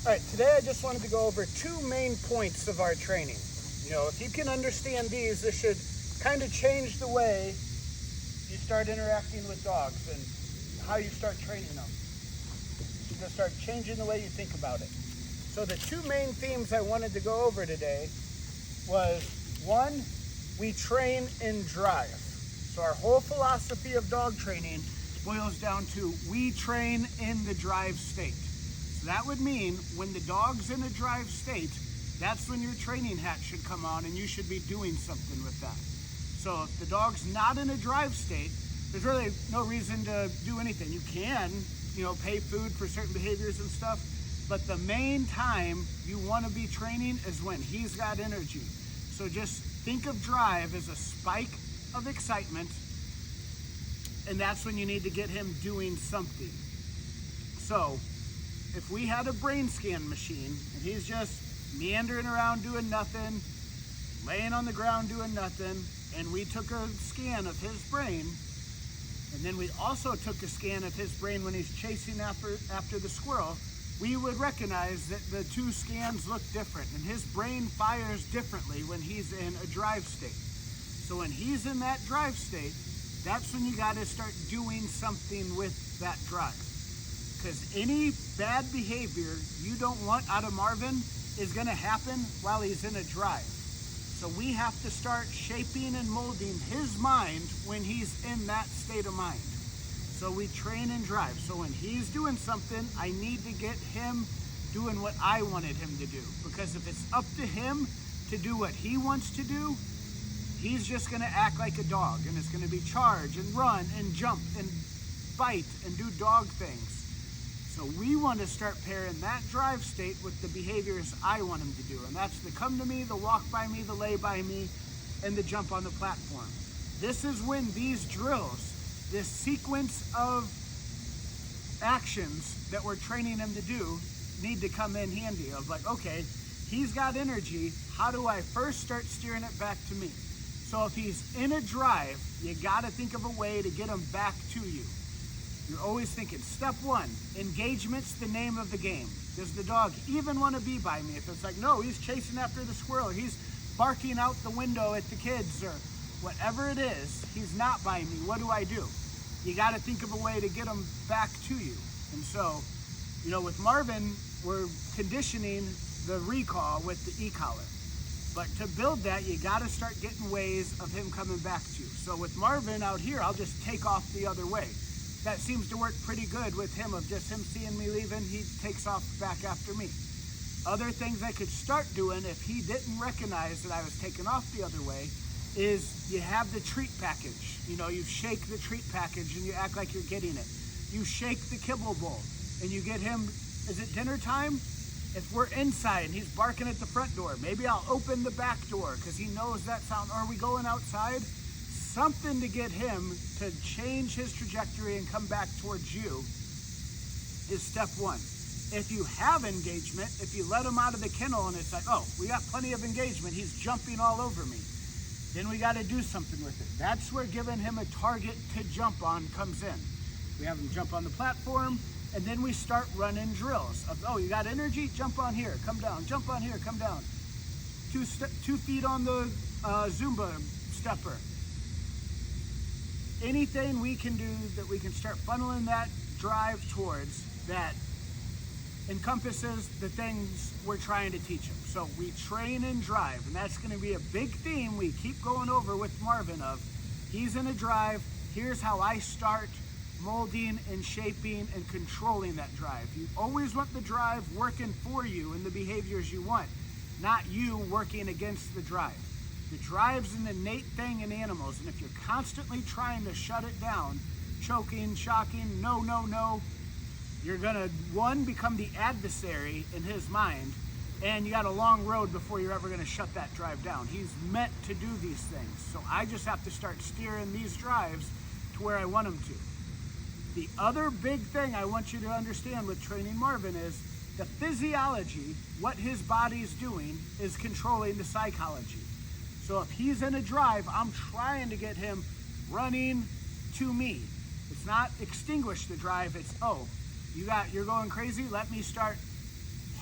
All right, today I just wanted to go over two main points of our training. If you can understand these, this should kind of change the way you start interacting with dogs and how you start training them. You're going to start changing the way you think about it. So the two main themes I wanted to go over today was, one, we train in drive. So our whole philosophy of dog training boils down to we train in the drive state. So that would mean when the dog's in a drive state, that's when your training hat should come on and you should be doing something with that. So if the dog's not in a drive state, there's really no reason to do anything. You can, pay food for certain behaviors and stuff, but the main time you want to be training is when he's got energy. So just think of drive as a spike of excitement, and that's when you need to get him doing something. So if we had a brain scan machine and he's just meandering around doing nothing, laying on the ground doing nothing, and we took a scan of his brain, and then we also took a scan of his brain when he's chasing after the squirrel, we would recognize that the two scans look different, and his brain fires differently when he's in a drive state. So when he's in that drive state, that's when you got to start doing something with that drive. Because any bad behavior you don't want out of Marvin is going to happen while he's in a drive. So we have to start shaping and molding his mind when he's in that state of mind. So we train and drive. So when he's doing something, I need to get him doing what I wanted him to do. Because if it's up to him to do what he wants to do, he's just going to act like a dog. And it's going to be charge and run and jump and bite and do dog things. So we want to start pairing that drive state with the behaviors I want him to do. And that's the come to me, the walk by me, the lay by me, and the jump on the platform. This is when these drills, this sequence of actions that we're training him to do, need to come in handy. Of like, okay, he's got energy. How do I first start steering it back to me? So if he's in a drive, you got to think of a way to get him back to you. You're always thinking, step one, engagement's the name of the game. Does the dog even want to be by me? If it's like, no, he's chasing after the squirrel, he's barking out the window at the kids, or whatever it is, he's not by me, what do I do? You got to think of a way to get him back to you. And so, with Marvin, we're conditioning the recall with the e-collar. But to build that, you got to start getting ways of him coming back to you. So with Marvin out here, I'll just take off the other way. That seems to work pretty good with him, of just him seeing me leaving, he takes off back after me. Other things I could start doing if he didn't recognize that I was taking off the other way is you have the treat package. You shake the treat package and you act like you're getting it. You shake the kibble bowl and you get him, is it dinner time? If we're inside and he's barking at the front door, maybe I'll open the back door because he knows that sound. Or are we going outside? Something to get him to change his trajectory and come back towards you is step one. If you have engagement, if you let him out of the kennel and it's like, oh, we got plenty of engagement, he's jumping all over me, then we got to do something with it. That's where giving him a target to jump on comes in. We have him jump on the platform, and then we start running drills of, oh, you got energy? Jump on here, come down. Jump on here, come down. 2 feet on the Zumba stepper. Anything we can do that we can start funneling that drive towards that encompasses the things we're trying to teach him. So we train and drive, and that's going to be a big theme we keep going over with Marvin of, he's in a drive, here's how I start molding and shaping and controlling that drive. You always want the drive working for you in the behaviors you want, not you working against the drive. The drive's an innate thing in animals, and if you're constantly trying to shut it down, choking, shocking, no, you're gonna, one, become the adversary in his mind, and you got a long road before you're ever gonna shut that drive down. He's meant to do these things, so I just have to start steering these drives to where I want him to. The other big thing I want you to understand with training Marvin is the physiology, what his body's doing, is controlling the psychology. So if he's in a drive, I'm trying to get him running to me. It's not extinguish the drive, it's, oh, you're going crazy, let me start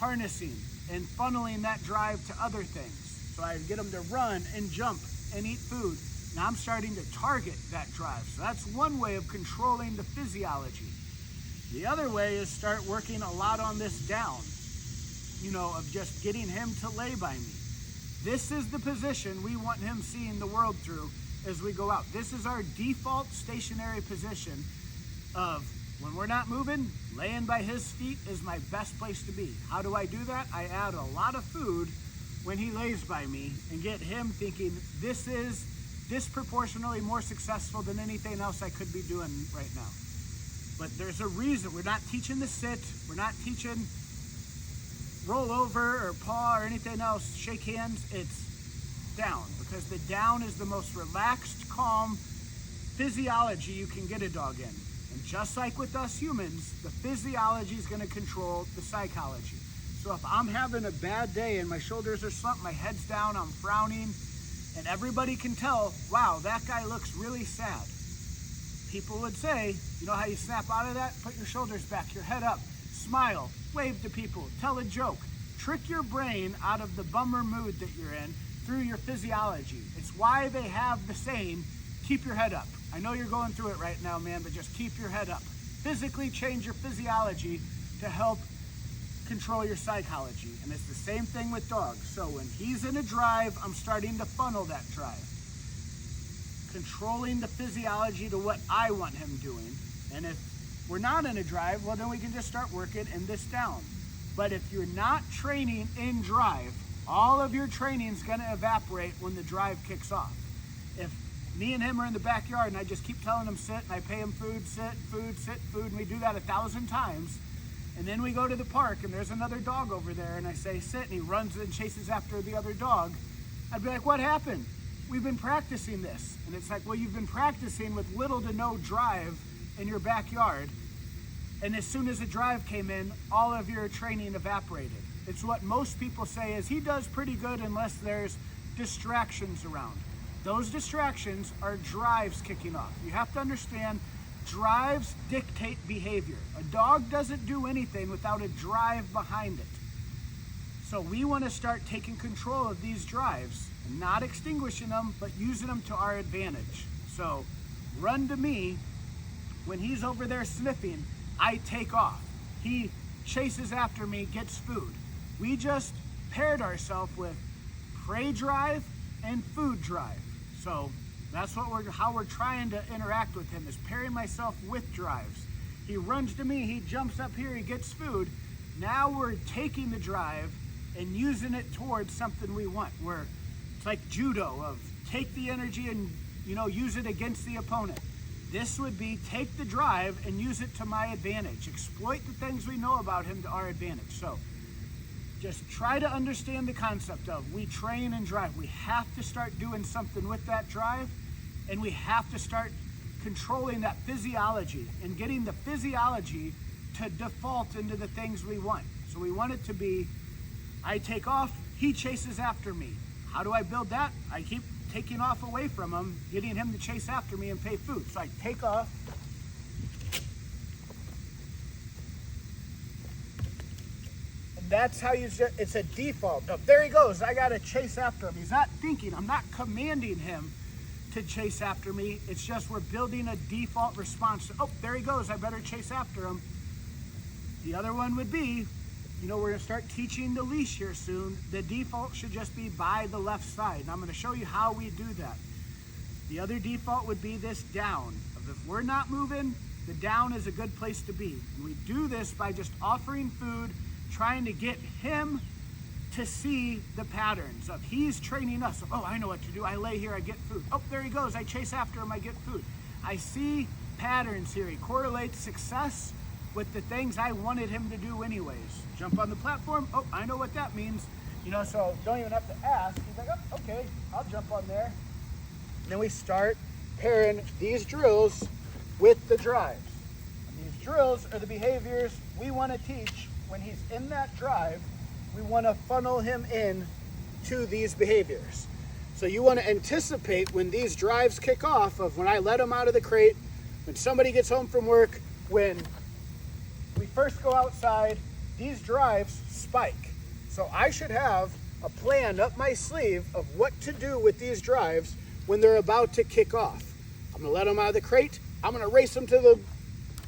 harnessing and funneling that drive to other things. So I get them to run and jump and eat food. Now I'm starting to target that drive. So that's one way of controlling the physiology. The other way is start working a lot on this down, of just getting him to lay by me. This is the position we want him seeing the world through as we go out. This is our default stationary position of when we're not moving, laying by his feet is my best place to be. How do I do that? I add a lot of food when he lays by me and get him thinking this is disproportionately more successful than anything else I could be doing right now. But there's a reason. We're not teaching the sit. We're not teaching roll over or paw or anything else, shake hands. It's down, because the down is the most relaxed, calm physiology you can get a dog in. And just like with us humans, the physiology is going to control the psychology. So if I'm having a bad day and my shoulders are slumped, my head's down, I'm frowning, and everybody can tell, wow, that guy looks really sad. People would say, you know how you snap out of that? Put your shoulders back, your head up, smile, wave to people, tell a joke. Trick your brain out of the bummer mood that you're in through your physiology. It's why they have the saying, keep your head up. I know you're going through it right now, man, but just keep your head up. Physically change your physiology to help control your psychology. And it's the same thing with dogs. So when he's in a drive, I'm starting to funnel that drive. Controlling the physiology to what I want him doing. And if we're not in a drive, well, then we can just start working in this down. But if you're not training in drive, all of your training is going to evaporate when the drive kicks off. If me and him are in the backyard and I just keep telling him sit and I pay him food, sit, food, and we do that 1,000 times, and then we go to the park and there's another dog over there and I say sit and he runs and chases after the other dog, I'd be like, what happened? We've been practicing this. And it's like, well, you've been practicing with little to no drive in your backyard, and as soon as a drive came in, all of your training evaporated. It's what most people say is he does pretty good unless there's distractions around. Those distractions are drives kicking off. You have to understand, drives dictate behavior. A dog doesn't do anything without a drive behind it. So we want to start taking control of these drives, not extinguishing them, but using them to our advantage. So run to me. When he's over there sniffing, I take off. He chases after me, gets food. We just paired ourselves with prey drive and food drive. So that's how we're trying to interact with him, is pairing myself with drives. He runs to me, he jumps up here, he gets food. Now we're taking the drive and using it towards something we want. It's like judo of take the energy and use it against the opponent. This would be take the drive and use it to my advantage. Exploit the things we know about him to our advantage. So just try to understand the concept of we train and drive. We have to start doing something with that drive, and we have to start controlling that physiology and getting the physiology to default into the things we want. So we want it to be, I take off, he chases after me. How do I build that? I keep taking off away from him, getting him to chase after me and pay food. So I take off. And that's how it's a default. Oh, there he goes. I got to chase after him. He's not thinking. I'm not commanding him to chase after me. It's just we're building a default response. Oh, there he goes. I better chase after him. The other one would be, we're going to start teaching the leash here soon. The default should just be by the left side. And I'm going to show you how we do that. The other default would be this down. If we're not moving, the down is a good place to be. And we do this by just offering food, trying to get him to see the patterns of he's training us. Oh, I know what to do. I lay here, I get food. Oh, there he goes. I chase after him, I get food. I see patterns here. He correlates success with the things I wanted him to do anyways. Jump on the platform. Oh, I know what that means. So don't even have to ask. He's like, oh, okay, I'll jump on there. And then we start pairing these drills with the drives. And these drills are the behaviors we want to teach when he's in that drive. We want to funnel him in to these behaviors. So you want to anticipate when these drives kick off of when I let him out of the crate, when somebody gets home from work, when we first go outside, these drives spike. So I should have a plan up my sleeve of what to do with these drives when they're about to kick off. I'm gonna let him out of the crate. I'm gonna race him to the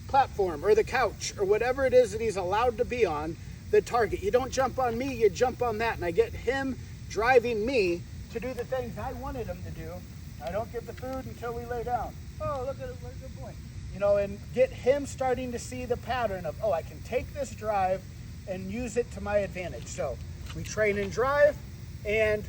platform or the couch or whatever it is that he's allowed to be on, the target. You don't jump on me, you jump on that. And I get him driving me to do the things I wanted him to do. I don't give the food until we lay down. Oh, look at it, what a good boy. You know, and get him starting to see the pattern of, oh, I can take this drive and use it to my advantage. So we train and drive, and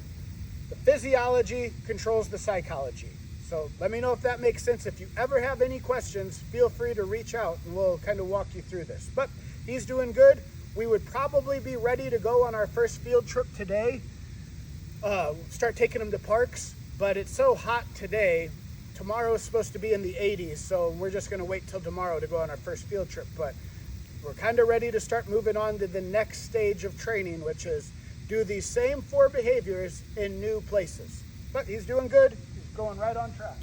the physiology controls the psychology. So let me know if that makes sense. If you ever have any questions, feel free to reach out and we'll kind of walk you through this. But he's doing good. We would probably be ready to go on our first field trip today. Start taking him to parks, but it's so hot today. Tomorrow is supposed to be in the 80s, so we're just going to wait till tomorrow to go on our first field trip. But we're kind of ready to start moving on to the next stage of training, which is do these same 4 behaviors in new places. But he's doing good. He's going right on track.